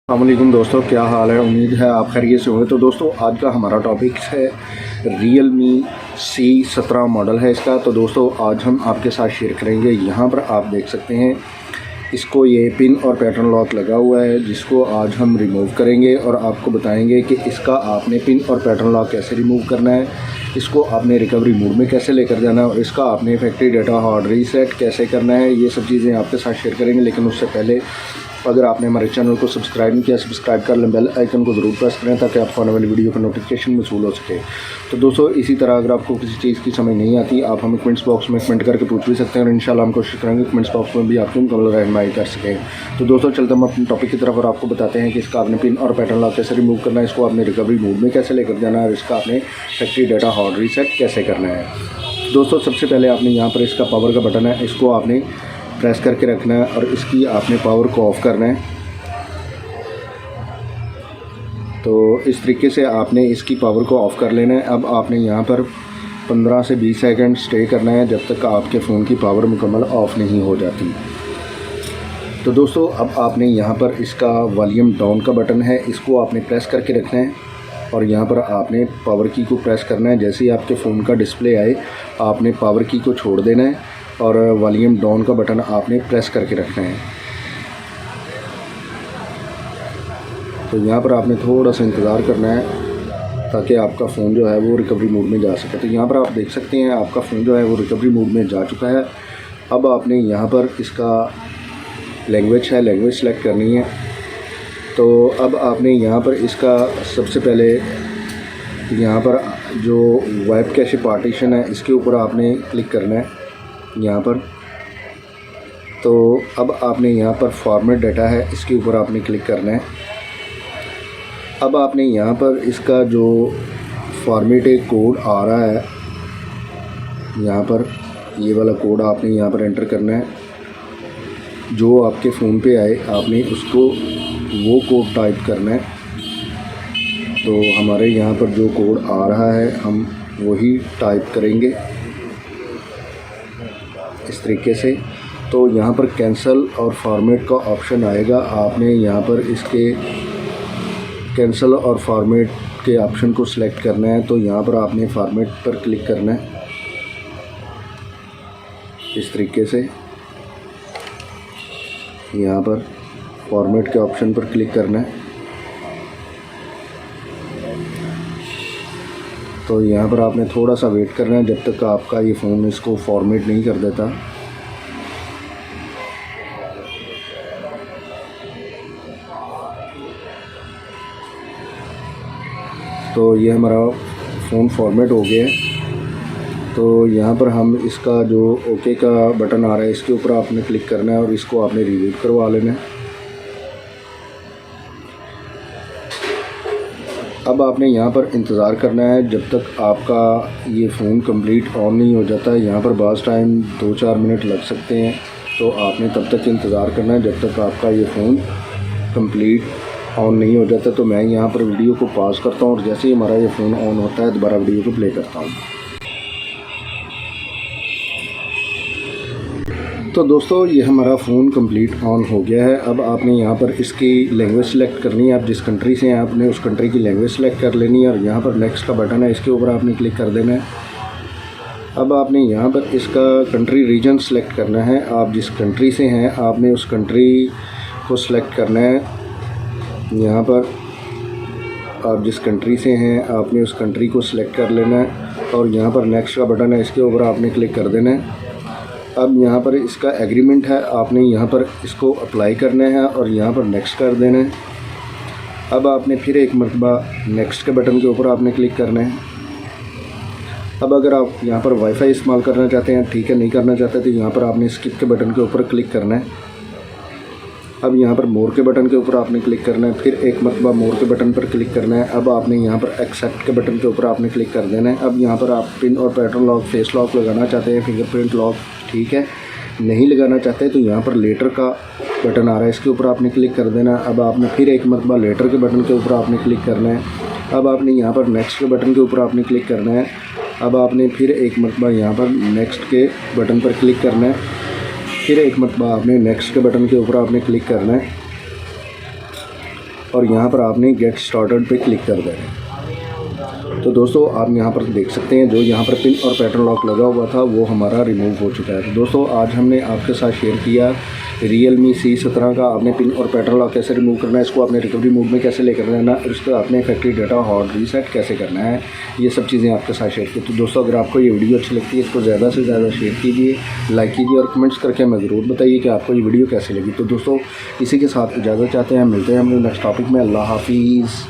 अस्सलामुअलैकुम दोस्तों, क्या हाल है। उम्मीद है आप खैरियत से होंगे। तो दोस्तों आज का हमारा टॉपिक है Realme C17 मॉडल है इसका। तो दोस्तों आज हम आपके साथ शेयर करेंगे। यहाँ पर आप देख सकते हैं इसको ये पिन और पैटर्न लॉक लगा हुआ है, जिसको आज हम रिमूव करेंगे और आपको बताएंगे कि इसका आपने पिन और पैटर्न लॉक कैसे रिमूव करना है, इसको आपने रिकवरी मोड में कैसे लेकर जाना है और इसका आपने फैक्ट्री डाटा हार्ड रीसेट कैसे करना है। ये सब चीज़ें आपके साथ शेयर करेंगे। लेकिन उससे पहले अगर आपने हमारे चैनल को सब्सक्राइब नहीं किया, सब्सक्राइब कर लें, बेल आइकन को ज़रूर प्रेस करें ताकि आपको आने वाली वीडियो का नोटिफिकेशन वसूल हो सके। तो दोस्तों इसी तरह अगर आपको किसी चीज़ की समझ नहीं आती, आप हमें कमेंट्स बॉक्स में कमेंट करके पूछ भी सकते हैं और इंशाल्लाह हम कोशिश करेंगे कमेंट्स बॉक्स में भी आपकी मुकम्मल रहनुमाई कर सकें। तो दोस्तों चलते हम अपने टॉपिक की तरफ और आपको बताते हैं कि इसका आपने पिन और पैटर्न लॉक कैसे रिमूव करना है, इसको आपने रिकवरी मोड में कैसे लेकर जाना है और इसका आपने फैक्ट्री डाटा हार्ड रीसेट कैसे करना है। दोस्तों सबसे पहले आपने यहाँ पर इसका पावर का बटन है, इसको आपने प्रेस करके रखना है और इसकी आपने पावर को ऑफ़ करना है। तो इस तरीके से आपने इसकी पावर को ऑफ़ कर लेना है। अब आपने यहाँ पर 15 से 20 सेकंड स्टे करना है जब तक आपके फ़ोन की पावर मुकम्मल ऑफ़ नहीं हो जाती। तो दोस्तों अब आपने यहाँ पर इसका वॉल्यूम डाउन का बटन है, इसको आपने प्रेस करके रखना है और यहाँ पर आपने पावर की को प्रेस करना है। जैसे ही आपके फ़ोन का डिस्प्ले आए आपने पावर की को छोड़ देना है और वॉल्यूम डाउन का बटन आपने प्रेस करके रखना है। तो यहाँ पर आपने थोड़ा सा इंतज़ार करना है ताकि आपका फ़ोन जो है वो रिकवरी मोड में जा सके। तो यहाँ पर आप देख सकते हैं आपका फ़ोन जो है वो रिकवरी मोड में जा चुका है। अब आपने यहाँ पर इसका लैंग्वेज है, लैंग्वेज सेलेक्ट करनी है। तो अब आपने यहाँ पर इसका सबसे पहले यहाँ पर जो वेब कैशे पार्टीशन है इसके ऊपर आपने क्लिक करना है यहाँ पर। तो अब आपने यहाँ पर फॉर्मेट डाटा है, इसके ऊपर आपने क्लिक करना है। अब आपने यहाँ पर इसका जो फॉर्मेट कोड आ रहा है, यहाँ पर ये वाला कोड आपने यहाँ पर एंटर करना है। जो आपके फ़ोन पे आए आपने उसको वो कोड टाइप करना है। तो हमारे यहाँ पर जो कोड आ रहा है हम वही टाइप करेंगे इस तरीके से। तो यहाँ पर कैंसिल और फॉर्मेट का ऑप्शन आएगा, आपने यहाँ पर इसके कैंसिल और फॉर्मेट के ऑप्शन को सिलेक्ट करना है। तो यहाँ पर आपने फॉर्मेट पर क्लिक करना है इस तरीके से। यहाँ पर फॉर्मेट के ऑप्शन पर क्लिक करना है। तो यहाँ पर आपने थोड़ा सा वेट करना है जब तक आपका ये फ़ोन इसको फॉर्मेट नहीं कर देता। तो ये हमारा फ़ोन फॉर्मेट हो गया है। तो यहाँ पर हम इसका जो ओके का बटन आ रहा है इसके ऊपर आपने क्लिक करना है और इसको आपने रिबूट करवा लेना है। अब आपने यहाँ पर इंतज़ार करना है जब तक आपका ये फ़ोन कंप्लीट ऑन नहीं हो जाता है। यहाँ पर बाज़ टाइम 2-4 मिनट लग सकते हैं। तो आपने तब तक इंतज़ार करना है जब तक आपका ये फ़ोन कंप्लीट ऑन नहीं हो जाता। तो मैं यहाँ पर वीडियो को पॉज करता हूँ और जैसे ही हमारा ये फ़ोन ऑन होता है दोबारा वीडियो को प्ले करता हूँ। तो दोस्तों ये हमारा फ़ोन कंप्लीट ऑन हो गया है। अब आपने यहाँ पर इसकी लैंग्वेज सेलेक्ट करनी है। आप जिस कंट्री से हैं आपने उस कंट्री की लैंग्वेज सेलेक्ट कर लेनी है और यहाँ पर नेक्स्ट का बटन है, इसके ऊपर आपने क्लिक कर देना है। अब आपने यहाँ पर इसका कंट्री रीजन सेलेक्ट करना है। आप जिस कंट्री से हैं आपने उस कंट्री को सिलेक्ट करना है। यहाँ पर आप जिस कंट्री से हैं आपने उस कंट्री को सिलेक्ट कर लेना है और यहाँ पर नेक्स्ट का बटन है, इसके ऊपर आपने क्लिक कर देना है। अब यहाँ पर इसका एग्रीमेंट है, आपने यहाँ पर इसको अप्लाई करना है और यहाँ पर नेक्स्ट कर देना है। अब आपने फिर एक मरतबा नेक्स्ट के बटन के ऊपर आपने क्लिक करना है। अब अगर आप यहाँ पर वाईफाई इस्तेमाल करना चाहते हैं, ठीक है, नहीं करना चाहते तो यहाँ पर आपने स्किप के बटन के ऊपर क्लिक करना है। अब यहाँ पर मोर के बटन के ऊपर आपने क्लिक करना है, फिर एक मरतबा मोर के बटन पर क्लिक करना है। अब आपने यहाँ पर एक्सेप्ट के बटन के ऊपर आपने क्लिक कर देना है। अब यहाँ पर आप पिन और पैटर्न लॉक, फेस लॉक लगाना चाहते हैं, फिंगरप्रिंट लॉक, ठीक है, नहीं लगाना चाहते तो यहाँ पर लेटर का बटन आ रहा है, इसके ऊपर आपने क्लिक कर देना है। अब आपने फिर एक मरतबा लेटर के बटन के ऊपर आपने क्लिक करना है। अब आपने यहाँ पर नेक्स्ट के बटन के ऊपर आपने क्लिक करना है। अब आपने फिर एक मरतबा यहाँ पर नेक्स्ट के बटन पर क्लिक करना है। फिर एक मरतबा आपने नेक्स्ट के बटन के ऊपर आपने क्लिक करना है। और यहाँ पर आपने गेट स्टार्टेड पे क्लिक कर देना है। तो दोस्तों आप यहाँ पर देख सकते हैं जो यहाँ पर पिन और पैटर्न लॉक लगा हुआ था वो हमारा रिमूव हो चुका है। तो दोस्तों आज हमने आपके साथ शेयर किया Realme C17 का आपने पिन और पैटर्न लॉक कैसे रिमूव करना है, इसको आपने रिकवरी मोड में कैसे लेकर रहना, इसको आपने फैक्ट्री डाटा हॉट रीसेट कैसे करना है, ये सब चीज़ें आपके साथ शेयर की। तो दोस्तों अगर आपको ये वीडियो अच्छी लगती है इसको ज़्यादा से ज़्यादा शेयर कीजिए, लाइक कीजिए और कमेंट्स करके हमें ज़रूर बताइए कि आपको ये वीडियो कैसे लगी। तो दोस्तों इसी के साथ इजाज़त चाहते हैं, मिलते हैं हम नेक्स्ट टॉपिक में। अल्लाह हाफिज़।